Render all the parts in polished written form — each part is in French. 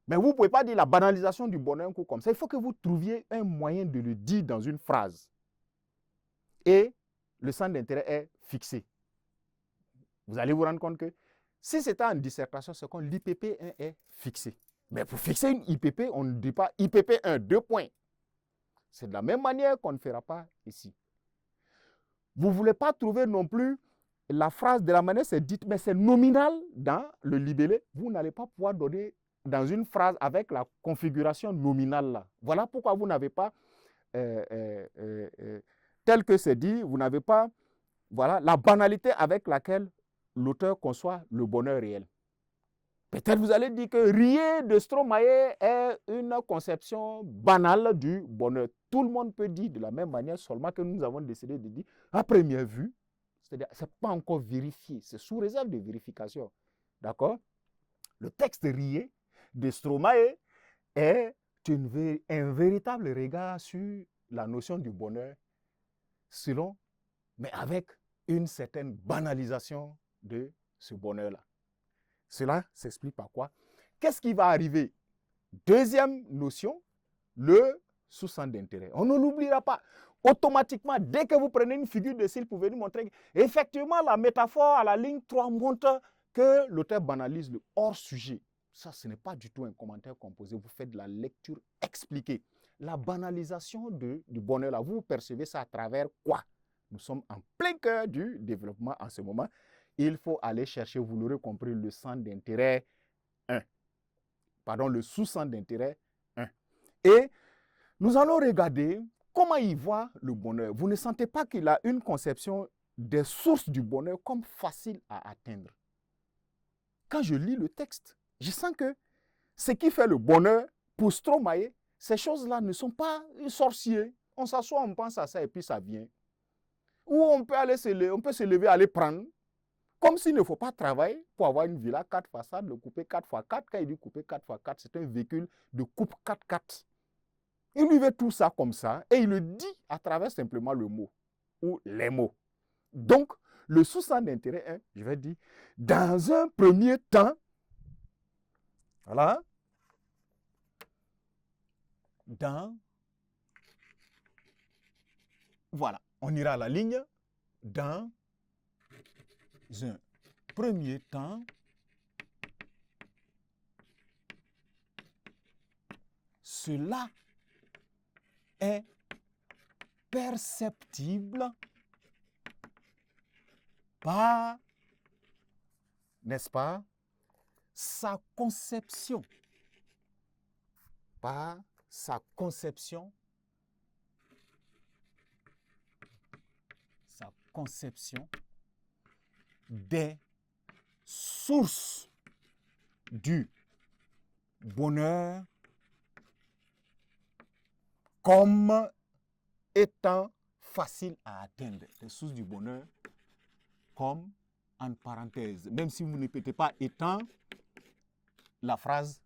Mais vous ne pouvez pas dire la banalisation du bonheur comme ça. Il faut que vous trouviez un moyen de le dire dans une phrase. Et le centre d'intérêt est fixé. Vous allez vous rendre compte que si c'était en dissertation, c'est comme l'IPP1 est fixé. Mais pour fixer une IPP, on ne dit pas IPP1, 2 points. C'est de la même manière qu'on ne fera pas ici. Vous ne voulez pas trouver non plus la phrase de la manière c'est dit, mais c'est nominal dans le libellé. Vous n'allez pas pouvoir donner dans une phrase avec la configuration nominale là. Voilà pourquoi vous n'avez pas, tel que c'est dit, vous n'avez pas la banalité avec laquelle l'auteur conçoit le bonheur réel. Peut-être vous allez dire que Rier de Stromae est une conception banale du bonheur. Tout le monde peut dire de la même manière, seulement que nous avons décidé de dire à première vue, c'est-à-dire ce n'est pas encore vérifié, c'est sous réserve de vérification. D'accord? Le texte Rier de Stromae est un véritable regard sur la notion du bonheur, mais avec une certaine banalisation de ce bonheur-là. Cela s'explique par quoi? Qu'est-ce qui va arriver? Deuxième notion, le sous-centre d'intérêt. On ne l'oubliera pas. Automatiquement, dès que vous prenez une figure de style pour venir montrer effectivement la métaphore à la ligne 3 montre que l'auteur banalise le hors-sujet. Ça, ce n'est pas du tout un commentaire composé. Vous faites de la lecture expliquée. La banalisation du bonheur, là, vous percevez ça à travers quoi? Nous sommes en plein cœur du développement en ce moment. Il faut aller chercher, vous l'aurez compris, le centre d'intérêt 1. Pardon, le sous-centre d'intérêt 1. Et nous allons regarder comment il voit le bonheur. Vous ne sentez pas qu'il a une conception des sources du bonheur comme facile à atteindre. Quand je lis le texte, je sens que ce qui fait le bonheur pour Stromae, ces choses-là ne sont pas sorciers. On s'assoit, on pense à ça et puis ça vient. Ou on peut se lever, aller prendre. Comme s'il ne faut pas travailler pour avoir une villa 4 façades, le couper 4x4. Quand il dit couper 4x4, c'est un véhicule de coupe 4x4. Il lui veut tout ça comme ça et il le dit à travers simplement le mot ou les mots. Donc, le sous-centre d'intérêt, je vais dire, dans un premier temps, voilà, on ira à la ligne, dans un premier temps, cela est perceptible par, n'est-ce pas, sa conception. Par sa conception des sources du bonheur comme étant facile à atteindre. Les sources du bonheur comme, en parenthèse, même si vous ne répétez pas étant, la phrase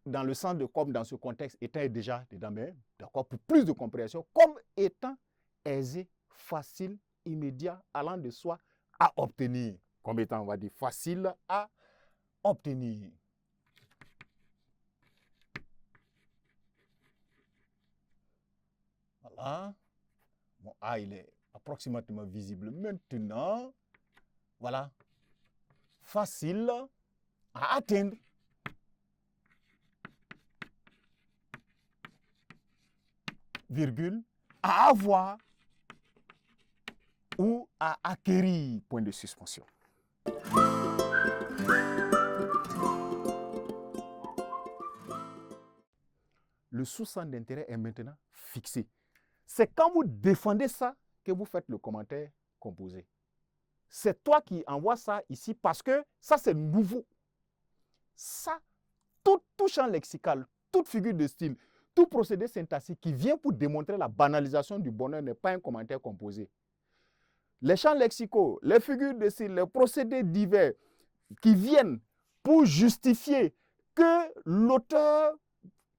dans le sens de comme dans ce contexte, étant est déjà dedans, mais d'accord, pour plus de compréhension, comme étant aisé, facile, immédiat, allant de soi à obtenir. Comme étant, on va dire, facile à obtenir. Voilà. Bon, A, il est approximativement visible maintenant. Voilà. Facile à atteindre. Virgule, à avoir ou à acquérir, point de suspension. Le sous-centre d'intérêt est maintenant fixé. C'est quand vous défendez ça que vous faites le commentaire composé. C'est toi qui envoies ça ici parce que ça, c'est nouveau. Ça, tout champ lexical, toute figure de style, tout procédé syntaxique qui vient pour démontrer la banalisation du bonheur n'est pas un commentaire composé. Les champs lexicaux, les figures de style, les procédés divers qui viennent pour justifier que l'auteur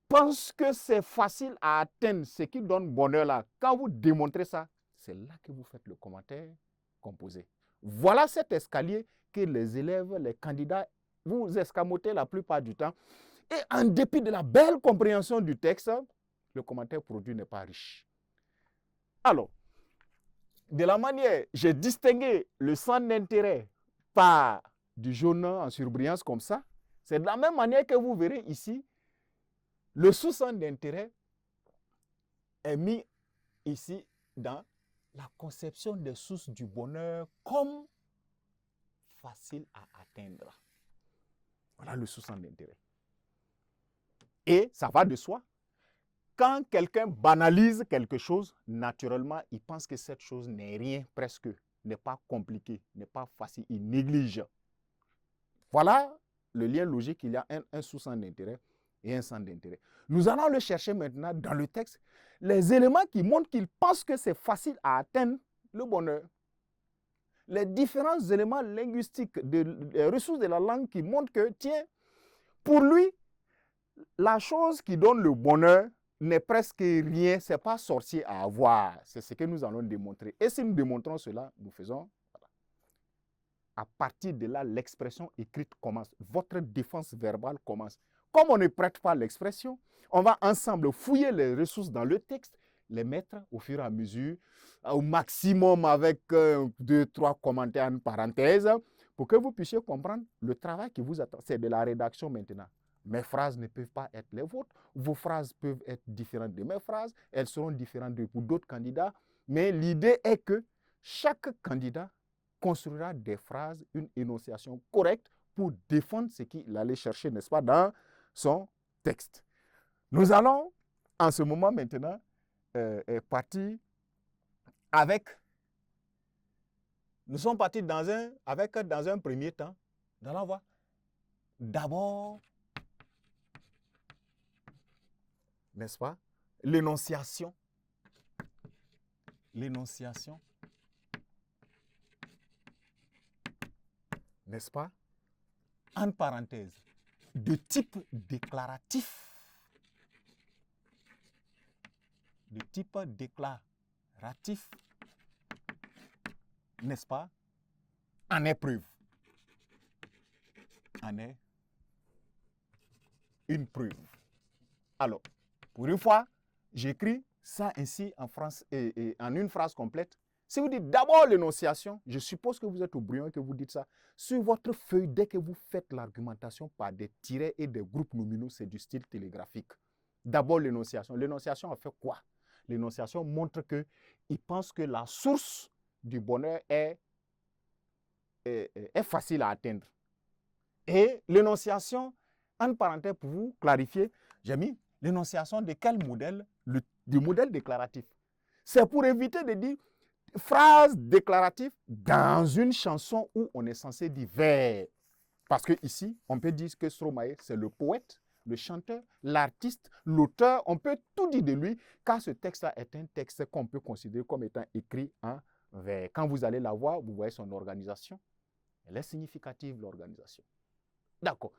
pense que c'est facile à atteindre ce qui donne bonheur là. Quand vous démontrez ça, c'est là que vous faites le commentaire composé. Voilà cet escalier que les élèves, les candidats, vous escamotez la plupart du temps. Et en dépit de la belle compréhension du texte, le commentaire produit n'est pas riche. Alors, de la manière, j'ai distingué le centre d'intérêt par du jaune en surbrillance comme ça. C'est de la même manière que vous verrez ici, le sous-centre d'intérêt est mis ici dans la conception des sources du bonheur comme facile à atteindre. Voilà le sous-centre d'intérêt. Et ça va de soi. Quand quelqu'un banalise quelque chose, naturellement, il pense que cette chose n'est rien, presque, n'est pas compliqué, n'est pas facile, il néglige. Voilà le lien logique, il y a un sous-centre d'intérêt et un centre d'intérêt. Nous allons le chercher maintenant dans le texte, les éléments qui montrent qu'il pense que c'est facile à atteindre le bonheur. Les différents éléments linguistiques, des ressources de la langue qui montrent que, tiens, pour lui, la chose qui donne le bonheur n'est presque rien, ce n'est pas sorcier à avoir. C'est ce que nous allons démontrer. Et si nous démontrons cela, nous faisons, voilà. À partir de là, l'expression écrite commence. Votre défense verbale commence. Comme on ne prête pas l'expression, on va ensemble fouiller les ressources dans le texte, les mettre au fur et à mesure, au maximum avec 2, 3 commentaires en parenthèse, pour que vous puissiez comprendre le travail qui vous attend. C'est de la rédaction maintenant. Mes phrases ne peuvent pas être les vôtres. Vos phrases peuvent être différentes de mes phrases. Elles seront différentes pour d'autres candidats. Mais l'idée est que chaque candidat construira des phrases, une énonciation correcte pour défendre ce qu'il allait chercher, n'est-ce pas, dans son texte. Nous allons, en ce moment maintenant, partir avec... Nous sommes partis dans un premier temps. Nous allons voir d'abord... N'est-ce pas? L'énonciation. L'énonciation. N'est-ce pas? En parenthèse, de type déclaratif. De type déclaratif. N'est-ce pas? En épreuve. En est une preuve. Alors, pour une fois, j'écris ça ainsi en une phrase complète. Si vous dites d'abord l'énonciation, je suppose que vous êtes au brouillon et que vous dites ça. Sur votre feuille, dès que vous faites l'argumentation par des tirets et des groupes nominaux, c'est du style télégraphique. D'abord l'énonciation. L'énonciation a fait quoi? L'énonciation montre qu'il pense que la source du bonheur est facile à atteindre. Et l'énonciation, en parenthèse pour vous clarifier, j'ai mis l'énonciation de quel modèle? Du modèle déclaratif. C'est pour éviter de dire phrase déclarative dans une chanson où on est censé dire vers. Parce que ici, on peut dire que Stromae, c'est le poète, le chanteur, l'artiste, l'auteur. On peut tout dire de lui, car ce texte-là est un texte qu'on peut considérer comme étant écrit en vers. Quand vous allez la voir, vous voyez son organisation. Elle est significative, l'organisation. D'accord.